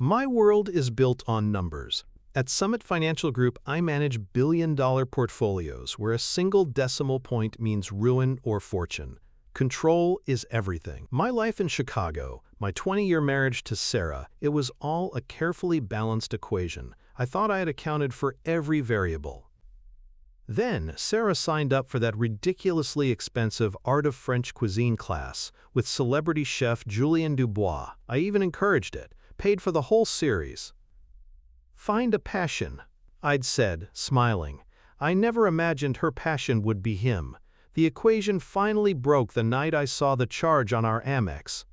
My world is built on numbers. At Summit Financial Group, I manage billion-dollar portfolios where a single decimal point means ruin or fortune. Control is everything. My life in Chicago, my 20-year marriage to Sarah, it was all a carefully balanced equation. I thought I had accounted for every variable. Then, Sarah signed up for that ridiculously expensive Art of French Cuisine class with celebrity chef Julien Dubois. I even encouraged it, paid for the whole series. Find a passion, I'd said, smiling. I never imagined her passion would be him. The equation finally broke the night I saw the charge on our Amex.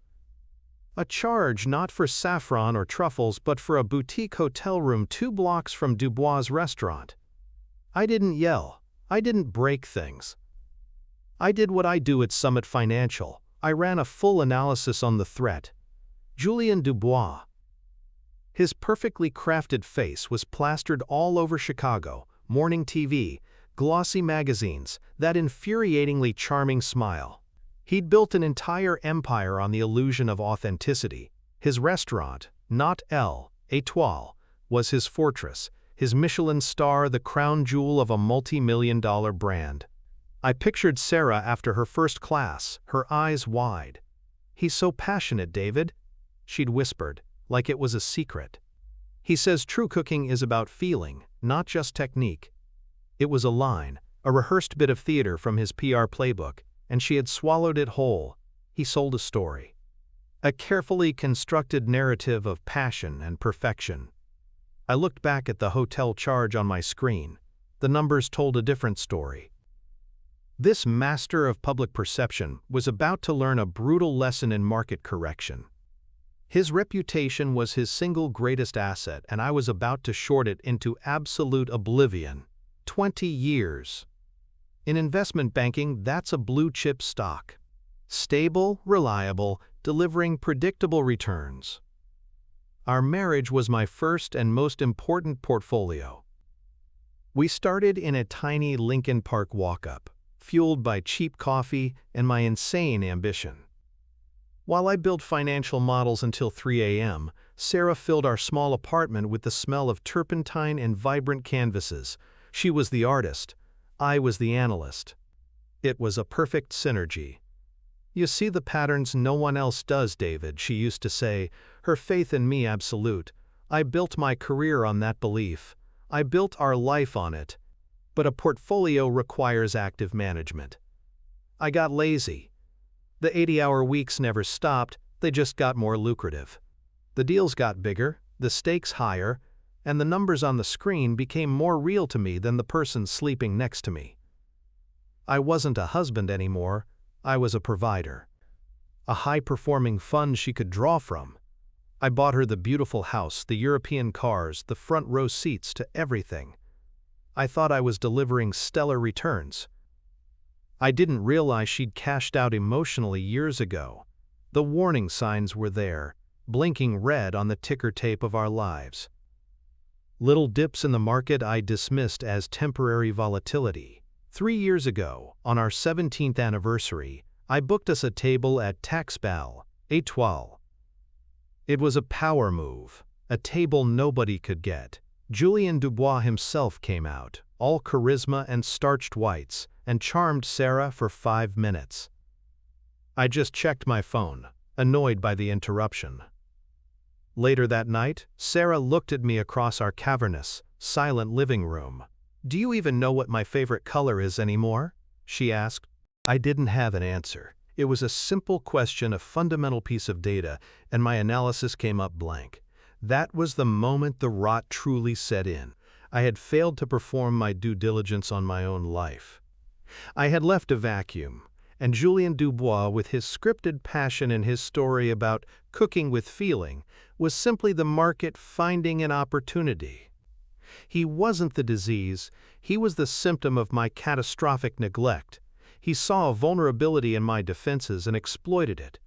A charge not for saffron or truffles but for a boutique hotel room 2 blocks from Dubois' restaurant. I didn't yell. I didn't break things. I did what I do at Summit Financial. I ran a full analysis on the threat. Julien Dubois. His perfectly crafted face was plastered all over Chicago, morning TV, glossy magazines, that infuriatingly charming smile. He'd built an entire empire on the illusion of authenticity. His restaurant, not l'Étoile, was his fortress, his Michelin star the crown jewel of a multi-million-dollar brand. I pictured Sarah after her first class, her eyes wide. "He's so passionate, David," she'd whispered, like it was a secret. "He says true cooking is about feeling, not just technique." It was a line, a rehearsed bit of theater from his PR playbook, and she had swallowed it whole. He sold a story. A carefully constructed narrative of passion and perfection. I looked back at the hotel charge on my screen. The numbers told a different story. This master of public perception was about to learn a brutal lesson in market correction. His reputation was his single greatest asset, and I was about to short it into absolute oblivion. 20 years. In investment banking, that's a blue-chip stock. Stable, reliable, delivering predictable returns. Our marriage was my first and most important portfolio. We started in a tiny Lincoln Park walk-up, fueled by cheap coffee and my insane ambition. While I built financial models until 3 a.m., Sarah filled our small apartment with the smell of turpentine and vibrant canvases. She was the artist. I was the analyst. It was a perfect synergy. "You see the patterns no one else does, David," she used to say, her faith in me absolute. I built my career on that belief. I built our life on it. But a portfolio requires active management. I got lazy. The 80-hour weeks never stopped, they just got more lucrative. The deals got bigger, the stakes higher, and the numbers on the screen became more real to me than the person sleeping next to me. I wasn't a husband anymore, I was a provider. A high-performing fund she could draw from. I bought her the beautiful house, the European cars, the front-row seats to everything. I thought I was delivering stellar returns. I didn't realize she'd cashed out emotionally years ago. The warning signs were there, blinking red on the ticker tape of our lives. Little dips in the market I dismissed as temporary volatility. 3 years ago, on our 17th anniversary, I booked us a table at Taxbal, Étoile. It was a power move, a table nobody could get. Julien Dubois himself came out, all charisma and starched whites, and charmed Sarah for 5 minutes. I just checked my phone, annoyed by the interruption. Later that night, Sarah looked at me across our cavernous, silent living room. "Do you even know what my favorite color is anymore?" she asked. I didn't have an answer. It was a simple question, a fundamental piece of data, and my analysis came up blank. That was the moment the rot truly set in. I had failed to perform my due diligence on my own life. I had left a vacuum, and Julien Dubois, with his scripted passion and his story about cooking with feeling, was simply the market finding an opportunity. He wasn't the disease, he was the symptom of my catastrophic neglect. He saw a vulnerability in my defenses and exploited it.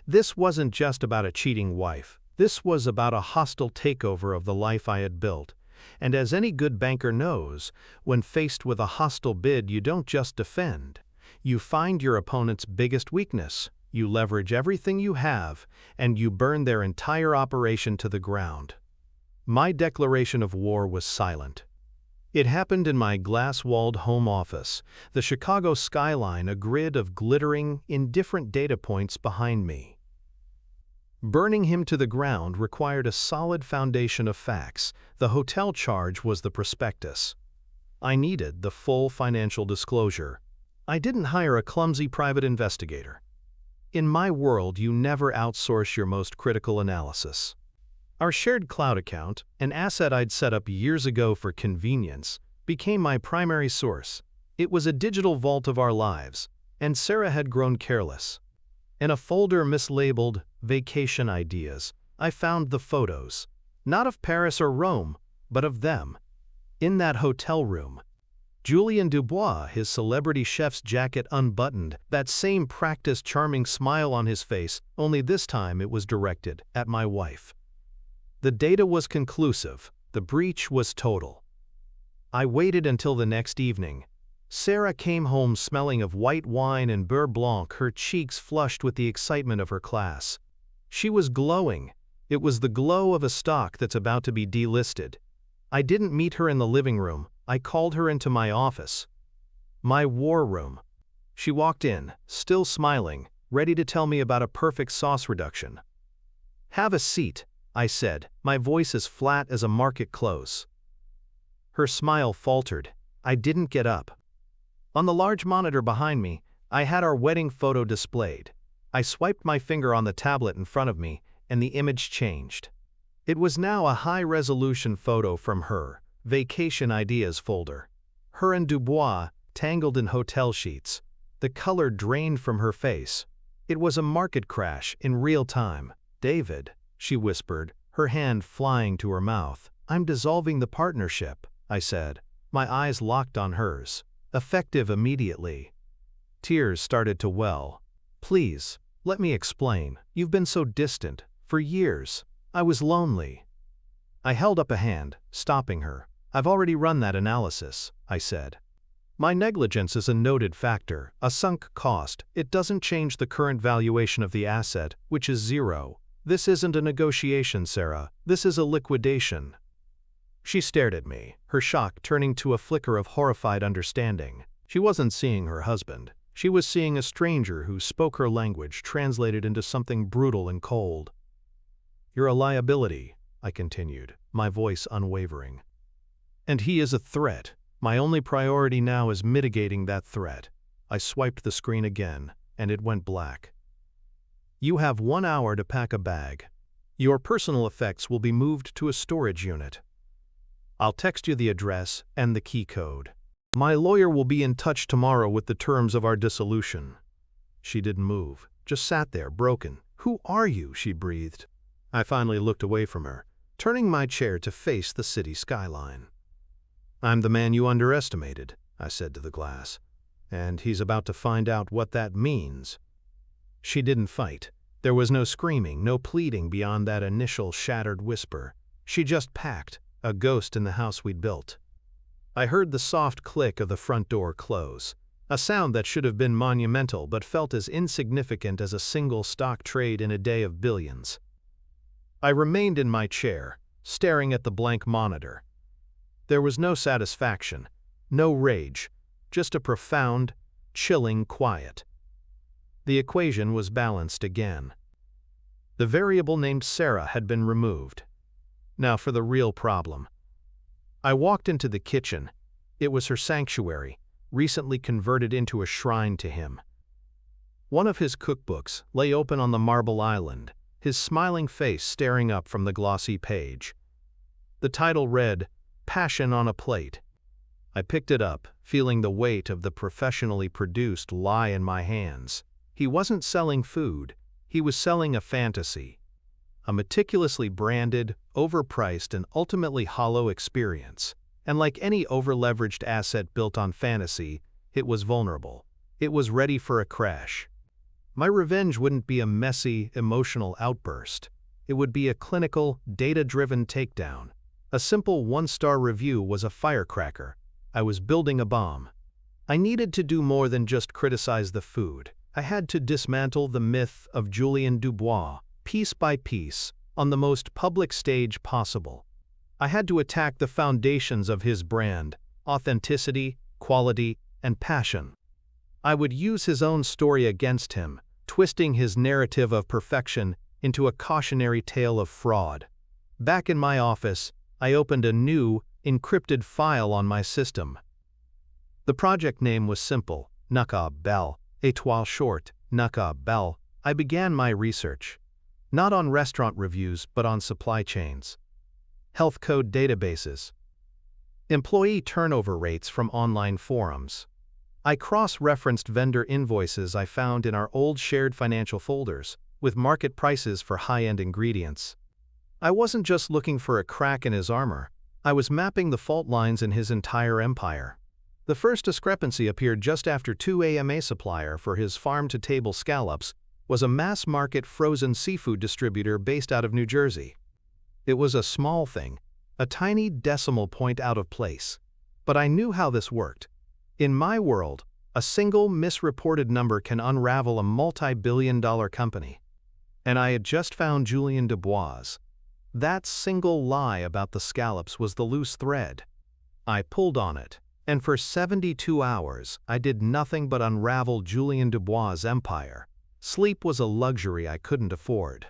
This wasn't just about a cheating wife. This was about a hostile takeover of the life I had built. And as any good banker knows, when faced with a hostile bid, you don't just defend. You find your opponent's biggest weakness, You leverage everything you have, and you burn their entire operation to the ground. My declaration of war was silent. It happened in my glass-walled home office, the Chicago skyline a grid of glittering, indifferent data points behind me. Burning him to the ground required a solid foundation of facts. The hotel charge was the prospectus. I needed the full financial disclosure. I didn't hire a clumsy private investigator. In my world, you never outsource your most critical analysis. Our shared cloud account, an asset I'd set up years ago for convenience, became my primary source. It was a digital vault of our lives, and Sarah had grown careless. In a folder mislabeled Vacation Ideas, I found the photos, not of Paris or Rome, but of them. In that hotel room, Julien Dubois, his celebrity chef's jacket unbuttoned, that same practiced charming smile on his face, only this time it was directed at my wife. The data was conclusive. The breach was total. I waited until the next evening. Sarah came home smelling of white wine and beurre blanc, her cheeks flushed with the excitement of her class. She was glowing. It was the glow of a stock that's about to be delisted. I didn't meet her in the living room. I called her into my office. My war room. She walked in, still smiling, ready to tell me about a perfect sauce reduction. "Have a seat," I said, my voice as flat as a market close. Her smile faltered. I didn't get up. On the large monitor behind me, I had our wedding photo displayed. I swiped my finger on the tablet in front of me, and the image changed. It was now a high-resolution photo from her Vacation Ideas folder. Her and Dubois, tangled in hotel sheets. The color drained from her face. It was a market crash in real time. "David," she whispered, her hand flying to her mouth. "I'm dissolving the partnership," I said. My eyes locked on hers. Effective immediately. Tears started to well. "Please, let me explain. You've been so distant. For years. I was lonely." I held up a hand, stopping her. "I've already run that analysis," I said. "My negligence is a noted factor, a sunk cost. It doesn't change the current valuation of the asset, which is zero. This isn't a negotiation, Sarah. This is a liquidation." She stared at me, her shock turning to a flicker of horrified understanding. She wasn't seeing her husband. She was seeing a stranger who spoke her language translated into something brutal and cold. "You're a liability," I continued, my voice unwavering. "And he is a threat. My only priority now is mitigating that threat." I swiped the screen again, and it went black. "You have 1 hour to pack a bag. Your personal effects will be moved to a storage unit. I'll text you the address and the key code. My lawyer will be in touch tomorrow with the terms of our dissolution." She didn't move, just sat there, broken. "Who are you?" she breathed. I finally looked away from her, turning my chair to face the city skyline. "I'm the man you underestimated," I said to the glass. "And he's about to find out what that means." She didn't fight. There was no screaming, no pleading beyond that initial shattered whisper. She just packed, a ghost in the house we'd built. I heard the soft click of the front door close, a sound that should have been monumental but felt as insignificant as a single stock trade in a day of billions. I remained in my chair, staring at the blank monitor. There was no satisfaction, no rage, just a profound, chilling quiet. The equation was balanced again. The variable named Sarah had been removed. Now for the real problem. I walked into the kitchen. It was her sanctuary, recently converted into a shrine to him. One of his cookbooks lay open on the marble island, his smiling face staring up from the glossy page. The title read, "Passion on a Plate." I picked it up, feeling the weight of the professionally produced lie in my hands. He wasn't selling food. He was selling a fantasy. A meticulously branded, overpriced, and ultimately hollow experience. And like any over-leveraged asset built on fantasy, it was vulnerable. It was ready for a crash. My revenge wouldn't be a messy, emotional outburst. It would be a clinical, data-driven takedown. A simple one-star review was a firecracker. I was building a bomb. I needed to do more than just criticize the food. I had to dismantle the myth of Julien Dubois, piece by piece, on the most public stage possible. I had to attack the foundations of his brand: authenticity, quality, and passion. I would use his own story against him, twisting his narrative of perfection into a cautionary tale of fraud. Back in my office, I opened a new, encrypted file on my system. The project name was simple: Nakab Bell, étoile short, Nakab Bell. I began my research, not on restaurant reviews but on supply chains, health code databases, employee turnover rates from online forums. I cross-referenced vendor invoices I found in our old shared financial folders, with market prices for high-end ingredients. I wasn't just looking for a crack in his armor, I was mapping the fault lines in his entire empire. The first discrepancy appeared just after 2 AMA supplier for his farm-to-table scallops was a mass-market frozen seafood distributor based out of New Jersey. It was a small thing, a tiny decimal point out of place. But I knew how this worked. In my world, a single misreported number can unravel a multi-billion-dollar company. And I had just found Julien Dubois. That single lie about the scallops was the loose thread. I pulled on it, and for 72 hours I did nothing but unravel Julien Dubois' empire. Sleep was a luxury I couldn't afford.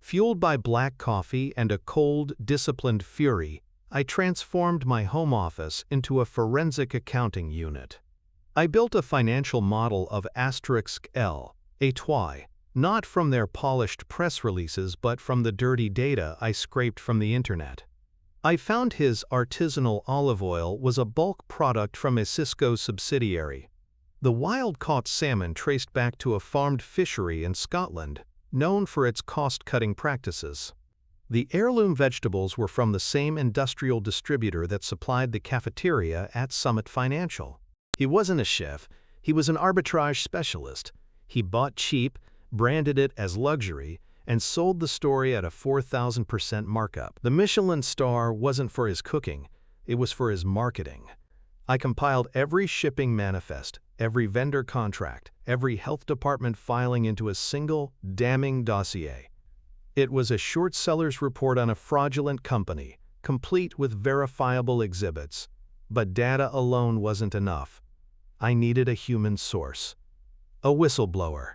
Fueled by black coffee and a cold, disciplined fury, I transformed my home office into a forensic accounting unit. I built a financial model of *L, étoile, not from their polished press releases but from the dirty data I scraped from the internet. I found his artisanal olive oil was a bulk product from a Cisco subsidiary. The wild-caught salmon traced back to a farmed fishery in Scotland, known for its cost-cutting practices. The heirloom vegetables were from the same industrial distributor that supplied the cafeteria at Summit Financial. He wasn't a chef, he was an arbitrage specialist. He bought cheap, branded it as luxury, and sold the story at a 4,000% markup. The Michelin star wasn't for his cooking, it was for his marketing. I compiled every shipping manifest, every vendor contract, every health department filing into a single, damning dossier. It was a short seller's report on a fraudulent company, complete with verifiable exhibits. But data alone wasn't enough. I needed a human source. A whistleblower.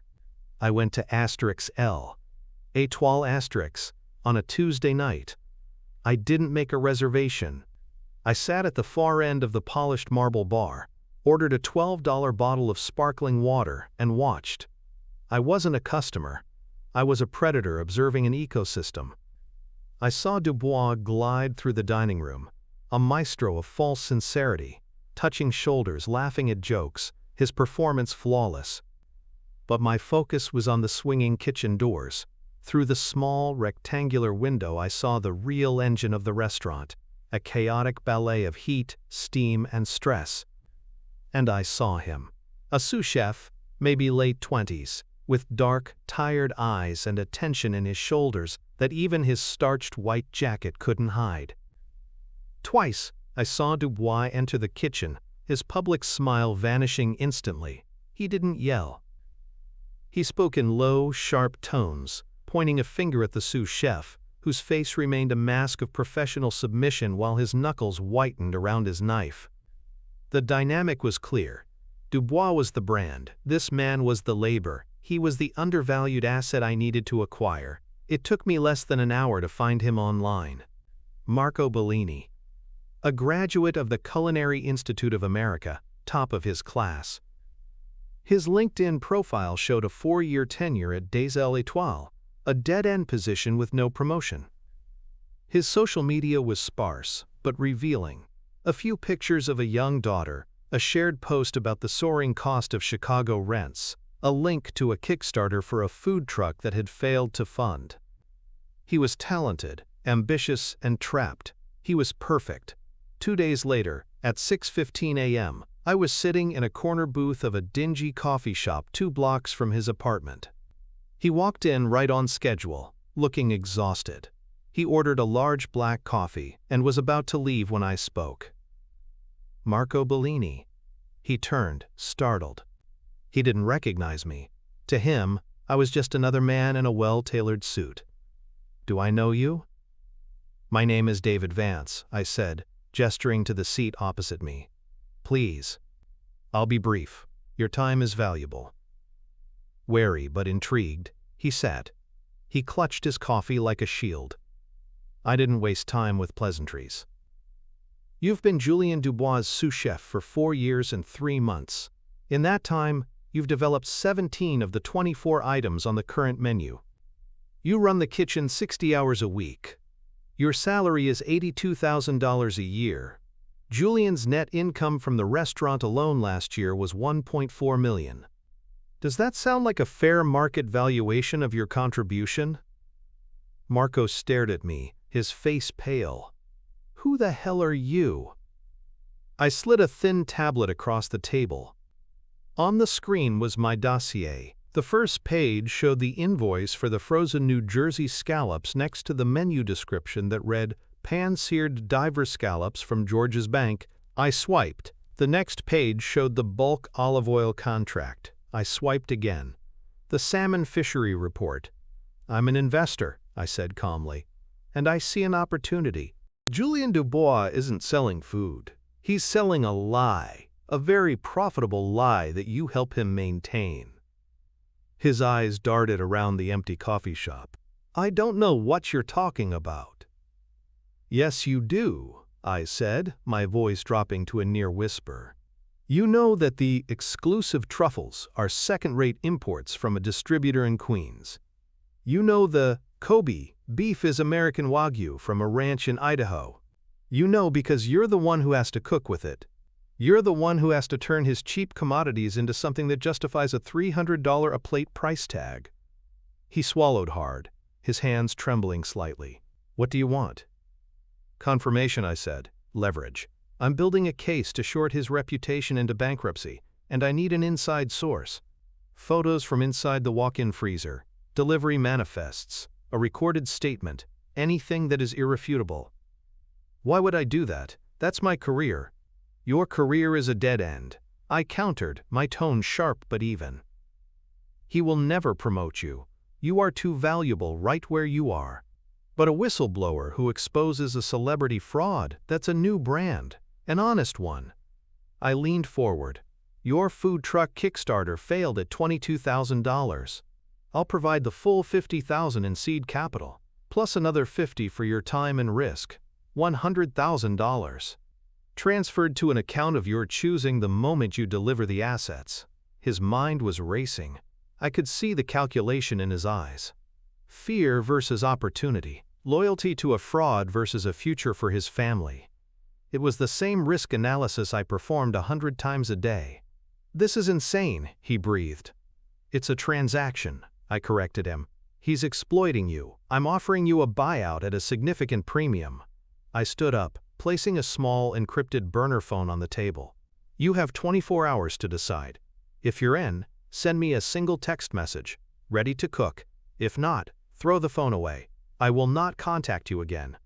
I went to *L, étoile*, on a Tuesday night. I didn't make a reservation. I sat at the far end of the polished marble bar, ordered a $12 bottle of sparkling water, and watched. I wasn't a customer. I was a predator observing an ecosystem. I saw Dubois glide through the dining room, a maestro of false sincerity, touching shoulders, laughing at jokes, his performance flawless. But my focus was on the swinging kitchen doors. Through the small, rectangular window I saw the real engine of the restaurant, a chaotic ballet of heat, steam, and stress. And I saw him. A sous-chef, maybe late 20s, with dark, tired eyes and a tension in his shoulders that even his starched white jacket couldn't hide. Twice, I saw Dubois enter the kitchen, his public smile vanishing instantly. He didn't yell. He spoke in low, sharp tones, pointing a finger at the sous-chef, whose face remained a mask of professional submission while his knuckles whitened around his knife. The dynamic was clear. Dubois was the brand, this man was the labor, he was the undervalued asset I needed to acquire. It took me less than an hour to find him online. Marco Bellini. A graduate of the Culinary Institute of America, top of his class. His LinkedIn profile showed a 4-year tenure at Des L'Étoile, a dead-end position with no promotion. His social media was sparse, but revealing. A few pictures of a young daughter, a shared post about the soaring cost of Chicago rents, a link to a Kickstarter for a food truck that had failed to fund. He was talented, ambitious, and trapped. He was perfect. 2 days later, at 6:15 a.m., I was sitting in a corner booth of a dingy coffee shop 2 blocks from his apartment. He walked in right on schedule, looking exhausted. He ordered a large black coffee and was about to leave when I spoke. Marco Bellini. He turned, startled. He didn't recognize me. To him, I was just another man in a well-tailored suit. "Do I know you?" "My name is David Vance," I said, gesturing to the seat opposite me. "Please." "I'll be brief. Your time is valuable." Wary but intrigued, he sat. He clutched his coffee like a shield. I didn't waste time with pleasantries. "You've been Julien Dubois' sous-chef for 4 years and 3 months. In that time, you've developed 17 of the 24 items on the current menu. You run the kitchen 60 hours a week. Your salary is $82,000 a year. Julien's net income from the restaurant alone last year was $1.4 million. Does that sound like a fair market valuation of your contribution?" Marco stared at me, his face pale. "Who the hell are you?" I slid a thin tablet across the table. On the screen was my dossier. The first page showed the invoice for the frozen New Jersey scallops next to the menu description that read, "Pan-seared diver scallops from George's Bank." I swiped. The next page showed the bulk olive oil contract. I swiped again. The salmon fishery report. "I'm an investor," I said calmly, "and I see an opportunity." Julien Dubois isn't selling food. He's selling a lie, a very profitable lie that you help him maintain. His eyes darted around the empty coffee shop. "I don't know what you're talking about." "Yes, you do," I said, my voice dropping to a near whisper. "You know that the exclusive truffles are second-rate imports from a distributor in Queens. You know the Kobe beef is American Wagyu from a ranch in Idaho. You know because you're the one who has to cook with it. You're the one who has to turn his cheap commodities into something that justifies a $300 a plate price tag." He swallowed hard, his hands trembling slightly. "What do you want?" "Confirmation," I said. "Leverage. I'm building a case to short his reputation into bankruptcy, and I need an inside source. Photos from inside the walk-in freezer, delivery manifests, a recorded statement, anything that is irrefutable." "Why would I do that? That's my career." "Your career is a dead end," I countered, my tone sharp but even. "He will never promote you. You are too valuable right where you are. But a whistleblower who exposes a celebrity fraud, that's a new brand, an honest one." I leaned forward. "Your food truck Kickstarter failed at $22,000. I'll provide the full $50,000 in seed capital, plus another $50,000 for your time and risk, $100,000. Transferred to an account of your choosing the moment you deliver the assets." His mind was racing. I could see the calculation in his eyes. Fear versus opportunity, loyalty to a fraud versus a future for his family. It was the same risk analysis I performed 100 times a day. "This is insane," he breathed. "It's a transaction," I corrected him. "He's exploiting you. I'm offering you a buyout at a significant premium." I stood up, placing a small encrypted burner phone on the table. "You have 24 hours to decide. If you're in, send me a single text message, ready to cook. If not, throw the phone away. I will not contact you again."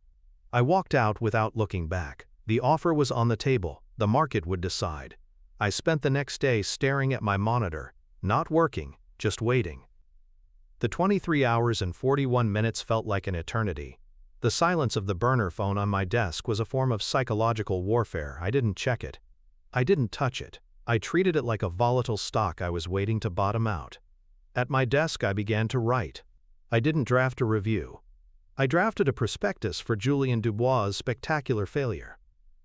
I walked out without looking back. The offer was on the table. The market would decide. I spent the next day staring at my monitor, not working, just waiting. The 23 hours and 41 minutes felt like an eternity. The silence of the burner phone on my desk was a form of psychological warfare. I didn't check it. I didn't touch it. I treated it like a volatile stock I was waiting to bottom out. At my desk I began to write. I didn't draft a review. I drafted a prospectus for Julien Dubois' spectacular failure.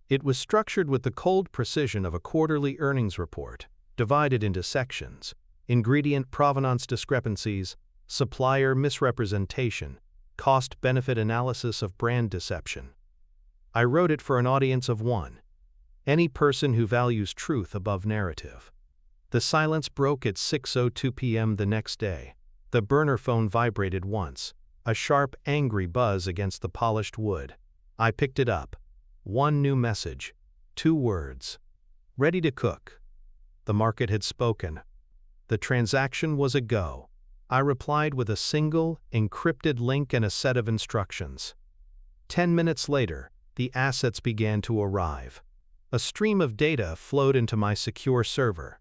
It was structured with the cold precision of a quarterly earnings report, divided into sections: ingredient provenance discrepancies, supplier misrepresentation, cost-benefit analysis of brand deception. I wrote it for an audience of one: any person who values truth above narrative. The silence broke at 6:02 p.m. the next day. The burner phone vibrated once, a sharp, angry buzz against the polished wood. I picked it up. One new message. 2 words. "Ready to cook." The market had spoken. The transaction was a go. I replied with a single, encrypted link and a set of instructions. 10 minutes later, the assets began to arrive. A stream of data flowed into my secure server.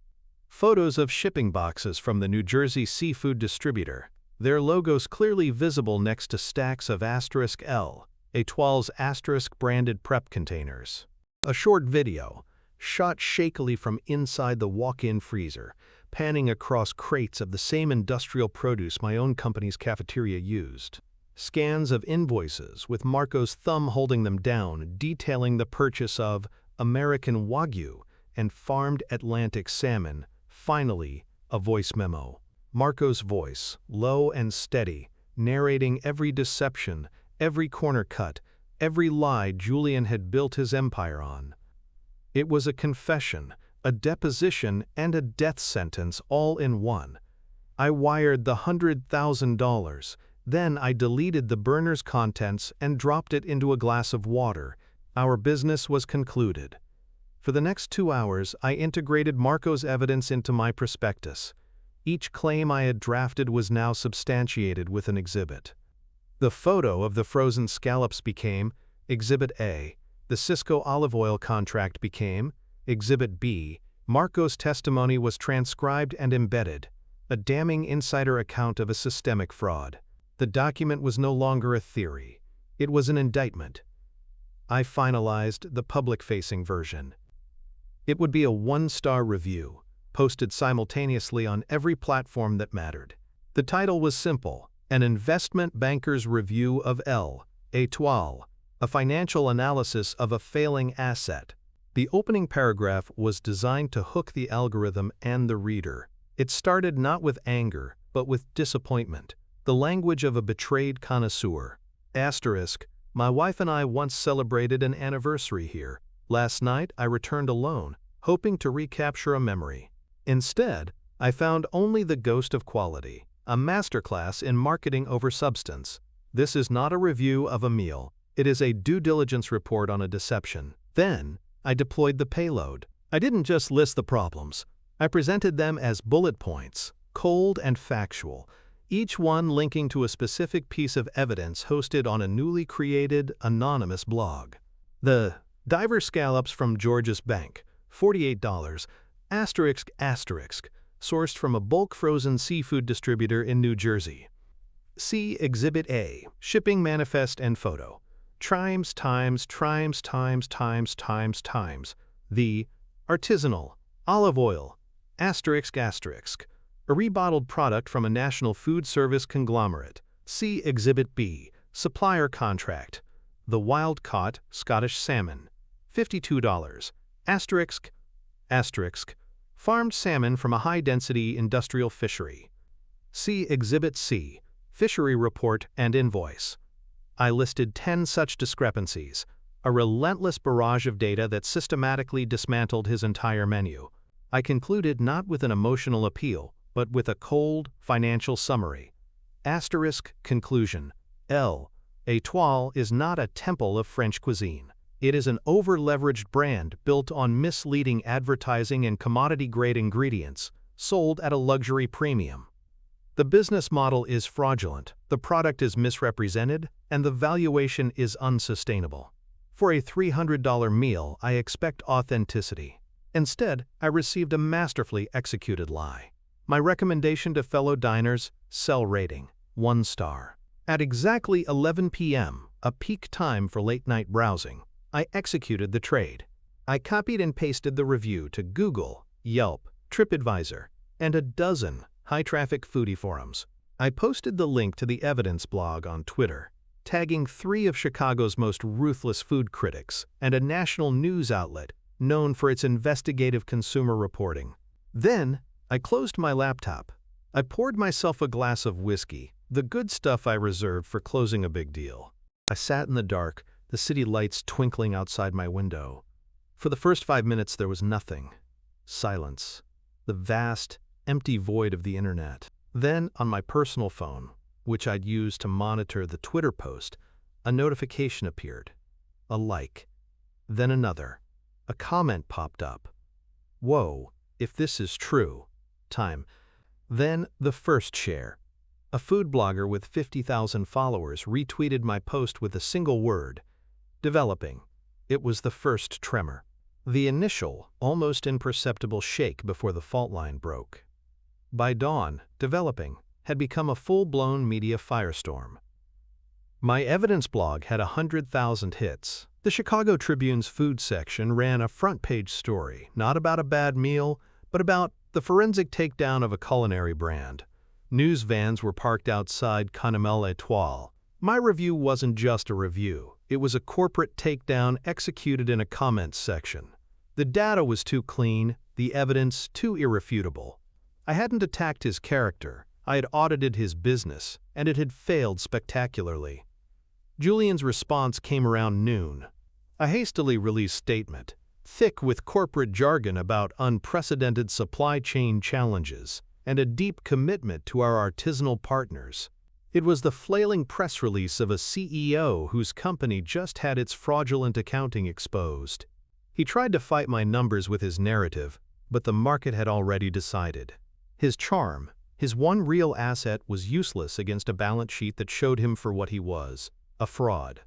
Photos of shipping boxes from the New Jersey seafood distributor, their logos clearly visible next to stacks of *L, étoiles branded prep containers. A short video, shot shakily from inside the walk-in freezer, panning across crates of the same industrial produce my own company's cafeteria used. Scans of invoices with Marco's thumb holding them down, detailing the purchase of American Wagyu and farmed Atlantic salmon. Finally, a voice memo. Marco's voice, low and steady, narrating every deception, every corner cut, every lie Julian had built his empire on. It was a confession, a deposition, and a death sentence all in one. I wired the $100,000. Then I deleted the burner's contents and dropped it into a glass of water. Our business was concluded. For the next 2 hours, I integrated Marco's evidence into my prospectus. Each claim I had drafted was now substantiated with an exhibit. The photo of the frozen scallops became Exhibit A. The Cisco olive oil contract became Exhibit B. Marco's testimony was transcribed and embedded, a damning insider account of a systemic fraud. The document was no longer a theory. It was an indictment. I finalized the public-facing version. It would be a 1-star review, posted simultaneously on every platform that mattered. The title was simple: An Investment Banker's Review of L'Étoile, a financial analysis of a failing asset. The opening paragraph was designed to hook the algorithm and the reader. It started not with anger, but with disappointment. The language of a betrayed connoisseur. Asterisk, my wife and I once celebrated an anniversary here. Last night I returned alone, hoping to recapture a memory. Instead, I found only the ghost of quality, a masterclass in marketing over substance. This is not a review of a meal. It is a due diligence report on a deception. Then, I deployed the payload. I didn't just list the problems. I presented them as bullet points, cold and factual, each one linking to a specific piece of evidence hosted on a newly created, anonymous blog. The diver scallops from George's Bank, $48, sourced from a bulk frozen seafood distributor in New Jersey. See Exhibit A, shipping manifest and photo. Times. The artisanal olive oil, a rebottled product from a national food service conglomerate. See Exhibit B, supplier contract. The wild-caught Scottish salmon, $52, farmed salmon from a high-density industrial fishery. See Exhibit C, fishery report and invoice. I listed 10 such discrepancies, a relentless barrage of data that systematically dismantled his entire menu. I concluded not with an emotional appeal, but with a cold, financial summary. Conclusion. L'Étoile is not a temple of French cuisine. It is an over-leveraged brand built on misleading advertising and commodity-grade ingredients, sold at a luxury premium. The business model is fraudulent, the product is misrepresented, and the valuation is unsustainable. For a $300 meal, I expect authenticity. Instead, I received a masterfully executed lie. My recommendation to fellow diners: sell rating, 1 star. At exactly 11 p.m., a peak time for late-night browsing, I executed the trade. I copied and pasted the review to Google, Yelp, TripAdvisor, and a dozen high-traffic foodie forums. I posted the link to the evidence blog on Twitter, tagging 3 of Chicago's most ruthless food critics and a national news outlet known for its investigative consumer reporting. Then, I closed my laptop. I poured myself a glass of whiskey, the good stuff I reserved for closing a big deal. I sat in the dark, the city lights twinkling outside my window. For the first 5 minutes there was nothing. Silence. The vast, empty void of the internet. Then, on my personal phone, which I'd used to monitor the Twitter post, a notification appeared. A like. Then another. A comment popped up. Whoa, if this is true. Time. Then the first share. A food blogger with 50,000 followers retweeted my post with a single word. Developing. It was the first tremor. The initial, almost imperceptible shake before the fault line broke. By dawn, developing had become a full-blown media firestorm. My evidence blog had 100,000 hits. The Chicago Tribune's food section ran a front-page story, not about a bad meal, but about the forensic takedown of a culinary brand. News vans were parked outside Canal Étoile. My review wasn't just a review. It was a corporate takedown executed in a comments section. The data was too clean, the evidence too irrefutable. I hadn't attacked his character. I had audited his business, and it had failed spectacularly. Julian's response came around noon. A hastily released statement, thick with corporate jargon about unprecedented supply chain challenges and a deep commitment to our artisanal partners. It was the flailing press release of a CEO whose company just had its fraudulent accounting exposed. He tried to fight my numbers with his narrative, but the market had already decided. His charm, his one real asset, was useless against a balance sheet that showed him for what he was, a fraud.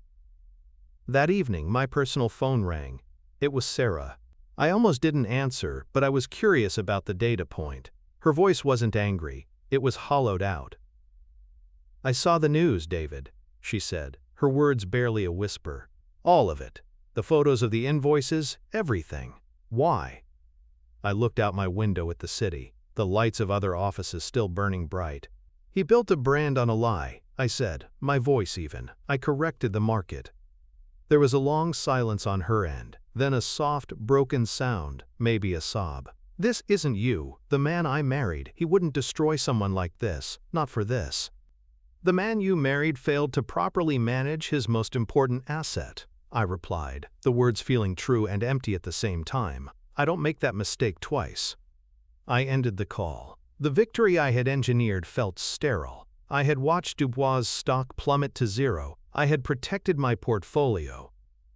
That evening, my personal phone rang. It was Sarah. I almost didn't answer, but I was curious about the data point. Her voice wasn't angry. It was hollowed out. "I saw the news, David," she said, her words barely a whisper. "All of it. The photos of the invoices, everything. Why?" I looked out my window at the city, the lights of other offices still burning bright. "He built a brand on a lie," I said, my voice even. I corrected the market. There was a long silence on her end, then a soft, broken sound, maybe a sob. "This isn't you, the man I married. He wouldn't destroy someone like this, not for this." "The man you married failed to properly manage his most important asset," I replied, the words feeling true and empty at the same time. "I don't make that mistake twice." I ended the call. The victory I had engineered felt sterile. I had watched Dubois' stock plummet to zero. I had protected my portfolio.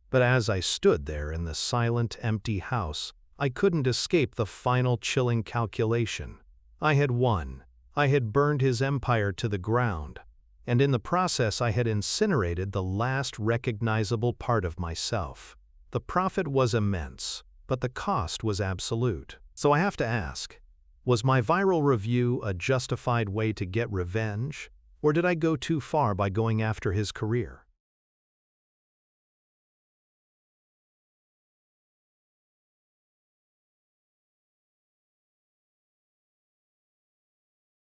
But as I stood there in the silent, empty house, I couldn't escape the final chilling calculation. I had won. I had burned his empire to the ground. And in the process I had incinerated the last recognizable part of myself. The profit was immense, but the cost was absolute. So I have to ask, was my viral review a justified way to get revenge? Or did I go too far by going after his career?